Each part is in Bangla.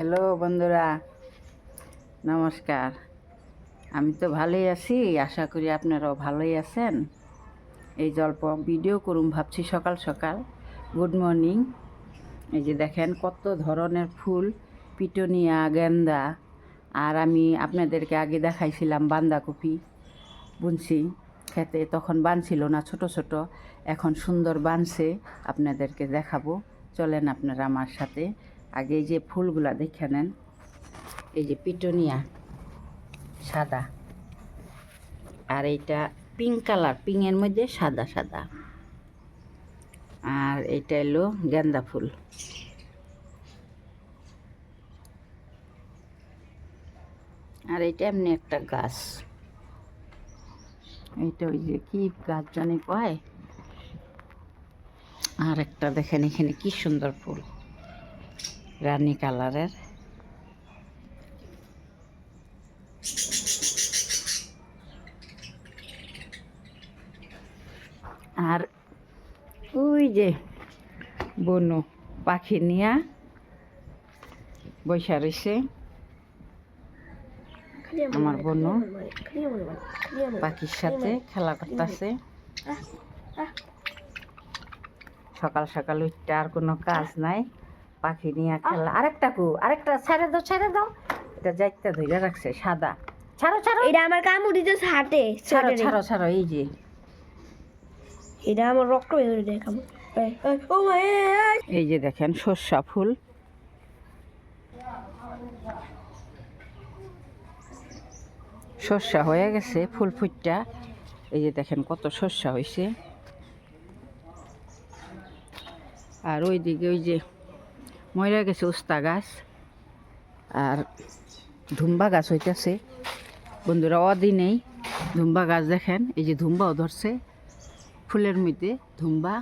হ্যালো বন্ধুরা, নমস্কার। আমি তো ভালোই আছি, আশা করি আপনারাও ভালোই আছেন। এই অল্প ভিডিও করুম ভাবছি সকাল সকাল। Good morning. এই যে দেখেন কত ধরনের ফুল, পিটুনিয়া, গেন্দা। আর আমি আপনাদেরকে আগে দেখাইছিলাম বাঁধাকপি বুনছি খেতে, তখন বানছিল না, ছোট ছোট, এখন সুন্দর বানছে। আপনাদেরকে দেখাবো, চলেন আপনারা আমার সাথে। আগে এই যে ফুলগুলা দেখে নেন। এই যে পিটুনিয়া সাদা, আর এইটা পিঙ্ক কালার, পিঙ্কের মধ্যে সাদা সাদা। আর এইটা এলো গেন্দা ফুল। আর এইটা এমনি একটা গাছ, এইটা ওই যে কি গাছ জানি কয়। আর একটা দেখেন এখানে কি সুন্দর ফুল, রানী কালারের। আর ওই যে বনু পাখি নিয়া বৈশা রয়েছে। আমার বনু পাখির সাথে খেলা করতেছে। সকাল সকাল উঠতে আর কোনো কাজ নাই, পাখি নিয়ে খেলা। আরেকটা ছেড়ে দাও। এটা যাইতে ধরে রাখছে সাদা। ছাড়ো এটা আমার কামড়ি তো হাতে। ছাড়ো এই যে এটা আমার রক্ত বের করে দেয় কামড়। ও মাই, এই যে দেখেন সর্ষা ফুল। সর্ষা হয়ে গেছে ফুল ফুটটা। এই যে দেখেন কত সর্ষা হয়েছে। আর ওইদিকে ওই যে ময়রা গেছে উস্তা গাছ, আর ধুম্বা গাছ হইতেছে বন্ধুরা। অদিনেই ধুম্বা গাছ দেখেন, এই যে ধুম্বাও ধরছে ফুলের মধ্যে ধুম্বা।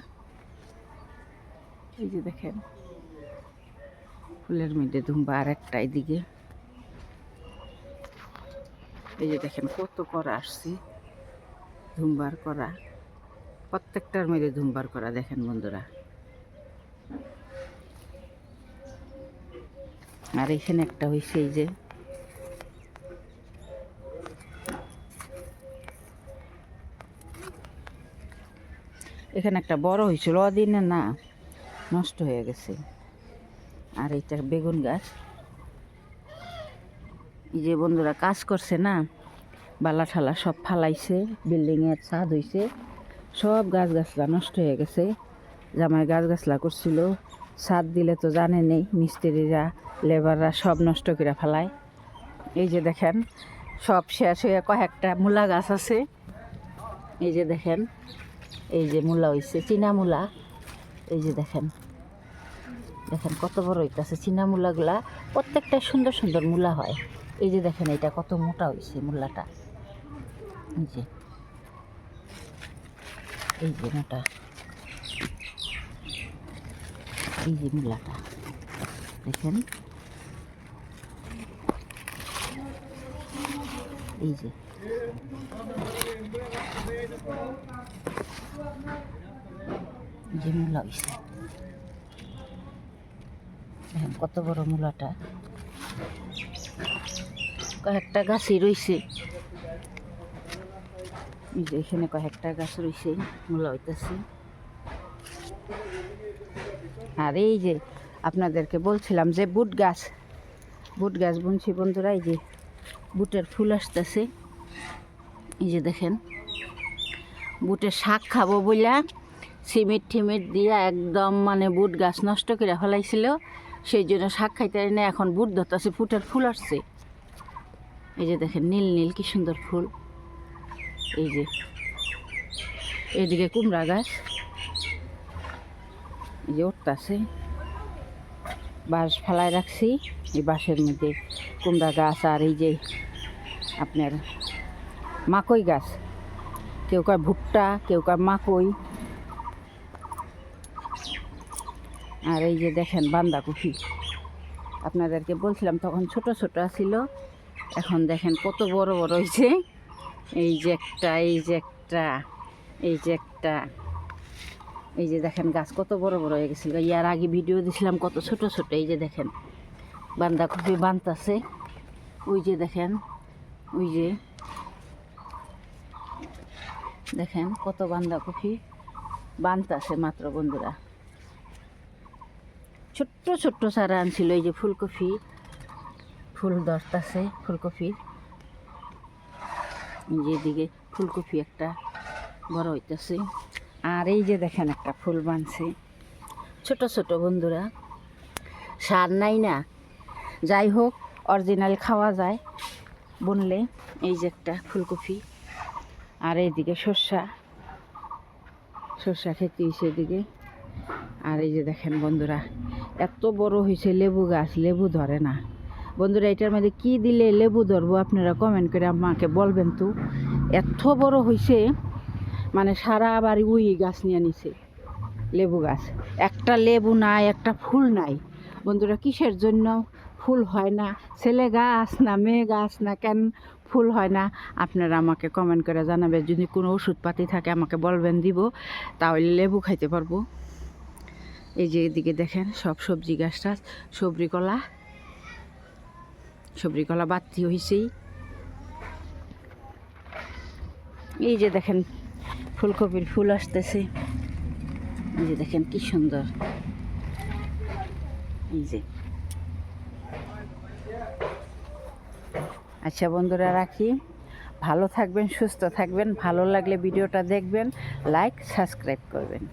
এই যে দেখেন ফুলের মধ্যে ধুম্বা। আর একটা এদিকে এই যে দেখেন কত করা আসছে ধুম্বার করা, প্রত্যেকটার মধ্যে ধুম্বার করা দেখেন বন্ধুরা। আর এখানে একটা হয়েছে এই যে এখানে একটা বড় হয়েছিল, অদিনে না, নষ্ট হয়ে গেছে। আর এইটা বেগুন গাছ। এই যে বন্ধুরা কাজ করছে না, বালা ঠালা সব ফালাইছে, বিল্ডিংয়ের ছাদ হয়েছে, সব গাছ গাছলা নষ্ট হয়ে গেছে। জামাই গাছ গাছলা করছিল, ছাদ দিলে তো জানে নেই, মিস্ত্রিরা লেবাররা সব নষ্ট করে ফেলায়। এই যে দেখেন সব শেষ হয়ে কয়েকটা মূলা গাছ আছে। এই যে দেখেন, এই যে মূলা হয়েছে, চীনা মূলা। এই যে দেখেন কত বড় হইতেছে চীনা মূলাগুলা। প্রত্যেকটা সুন্দর সুন্দর মূলা হয়। এই যে দেখেন এটা কত মোটা হয়েছে মূলাটা। এই যে মোটা, এই যে মূলাটা দেখেন। এই যে মূলা হয়েছে দেখেন কত বড় মূলাটা। কয়েকটা গাছই রয়েছে, এই যে এখানে কয়েকটা গাছ রয়েছে, মূলা হইতেছে। আর এই যে আপনাদেরকে বলছিলাম যে বুট গাছ বুনছি বন্ধুরা। এই যে বুটের ফুল আসতেছে। এই যে দেখেন বুটের শাক খাবো বইলা সিমেন্ট টিমেন্ট দিয়া একদম মানে বুট গাছ নষ্ট করে ফেলাইছিল, সেই জন্য শাক খাইতে না। এখন বুট ধরতেছে, ফুটের ফুল আসছে। এই যে দেখেন নীল নীল কি সুন্দর ফুল। এই যে এইদিকে কুমড়া গাছ, এই যে উঠতেছে। বাঁশ ফেলায় রাখছি, এই বাঁশের মধ্যে কুমড়া গাছ। আর এই যে আপনার মাকই গাছ, কেউ কয় ভুট্টা, কেউ কয় মাকই। আর এই যে দেখেন বাঁধাকপি, আপনাদেরকে বলছিলাম তখন ছোট ছোট ছিল, এখন দেখেন কত বড় বড় হয়েছে। এই যে একটা, এই যে একটা, এই যে একটা, এই যে দেখেন গাছ কত বড় বড় হয়ে গেছিল। ইয়ার আগে ভিডিও দিছিলাম কত ছোট ছোট। এই যে দেখেন বাঁধাকপি বানতাছে, ওই যে দেখেন, ওই যে দেখেন কত বাঁধাকপি বানতাছে মাত্র বন্ধুরা। ছোট্ট ছোট্ট চারা আনছিল, এই যে ফুলকপি, ফুল ধরতাছে ফুলকপির, এই যে এদিকে ফুলকপি একটা বড় হইতেছে। আর এই যে দেখেন একটা ফুল বানছে ছোট ছোট বন্ধুরা, সার নাই না, যাই হোক অরিজিনাল খাওয়া যায় বুনলে। এই যে একটা ফুলকপি, আর এইদিকে সর্ষা খেতে হয়েছে এদিকে। আর এই যে দেখেন বন্ধুরা, এত বড় হয়েছে লেবু গাছ, লেবু ধরে না বন্ধুরা। এটার মধ্যে কি দিলে লেবু ধরবো আপনারা কমেন্ট করে আমাকে বলবেন তো। এত বড় হয়েছে মানে সারা বাড়ি উই গাছ নিয়ে নিছে, লেবু গাছ। একটা লেবু নাই, একটা ফুল নাই বন্ধুরা। কিসের জন্য ফুল হয় না? ছেলে গাছ না মেয়ে গাছ না, কেন ফুল হয় না আপনারা আমাকে কমেন্ট করে জানাবেন। যদি কোনো ওষুধপাতি থাকে আমাকে বলবেন, দিব, তাহলে লেবু খাইতে পারবো। এই যে এদিকে দেখেন সব সবজি গাছটা, সবজি কলা বাতি হয়েছেই। এই যে দেখেন ফুলকপির ফুল আসতেছে, এই যে দেখেন কি সুন্দর। এই যে আচ্ছা বন্ধুরা রাখি, ভালো থাকবেন, সুস্থ থাকবেন। ভালো লাগলে ভিডিওটা দেখবেন, লাইক সাবস্ক্রাইব করবেন।